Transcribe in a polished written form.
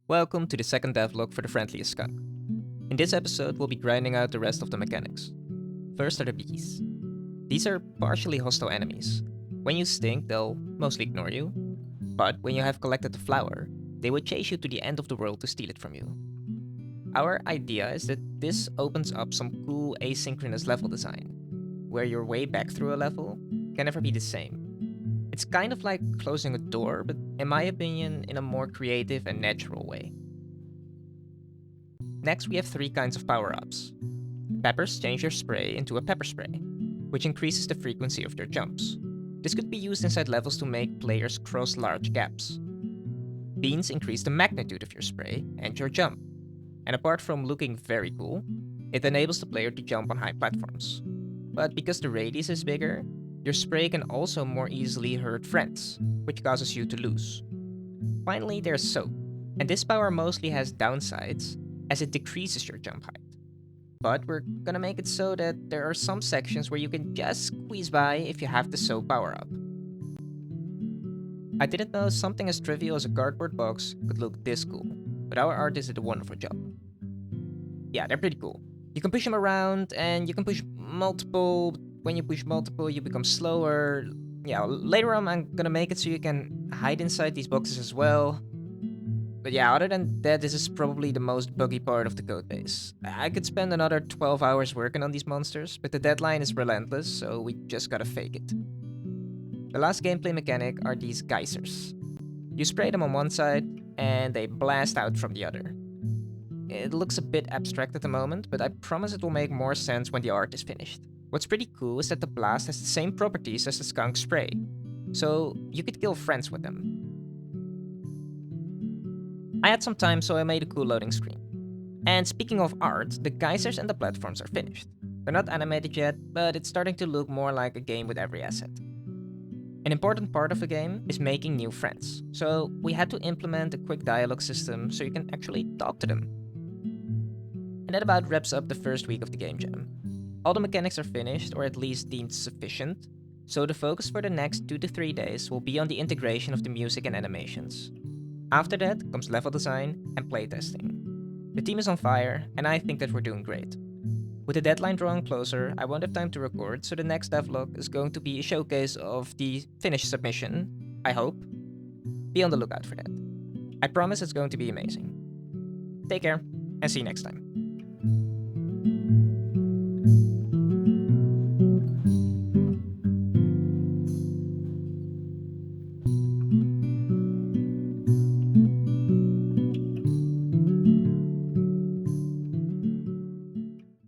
Welcome to the second devlog for the Friendliest Skunk. In this episode, we'll be grinding out the rest of the mechanics. First are the bees. These are partially hostile enemies. When you stink, they'll mostly ignore you, but when you have collected the flower, they will chase you to the end of the world to steal it from you. Our idea is that this opens up some cool asynchronous level design, where your way back through a level can never be the same. It's kind of like closing a door, but in my opinion, in a more creative and natural way. Next, we have three kinds of power-ups. Peppers change your spray into a pepper spray, which increases the frequency of your jumps. This could be used inside levels to make players cross large gaps. Beans increase the magnitude of your spray and your jump. And apart from looking very cool, it enables the player to jump on high platforms. But because the radius is bigger, your spray can also more easily hurt friends, which causes you to lose. Finally, there's soap, and this power mostly has downsides, as it decreases your jump height. But we're gonna make it so that there are some sections where you can just squeeze by if you have the soap power up. I didn't know something as trivial as a cardboard box could look this cool, but our artist did a wonderful job. Yeah, they're pretty cool. You can push them around, and you can push multiple. When you push multiple, you become slower. Yeah, later on I'm gonna make it so you can hide inside these boxes as well. But yeah, other than that, this is probably the most buggy part of the codebase. I could spend another 12 hours working on these monsters, but the deadline is relentless, so we just gotta fake it. The last gameplay mechanic are these geysers. You spray them on one side, and they blast out from the other. It looks a bit abstract at the moment, but I promise it will make more sense when the art is finished. What's pretty cool is that the blast has the same properties as the skunk spray, so you could kill friends with them. I had some time, so I made a cool loading screen. And speaking of art, the geysers and the platforms are finished. They're not animated yet, but it's starting to look more like a game with every asset. An important part of the game is making new friends, so we had to implement a quick dialogue system so you can actually talk to them. And that about wraps up the first week of the game jam. All the mechanics are finished, or at least deemed sufficient, so the focus for the next 2 to 3 days will be on the integration of the music and animations. After that comes level design and playtesting. The team is on fire, and I think that we're doing great. With the deadline drawing closer, I won't have time to record, so the next devlog is going to be a showcase of the finished submission, I hope. Be on the lookout for that. I promise it's going to be amazing. Take care, and see you next time.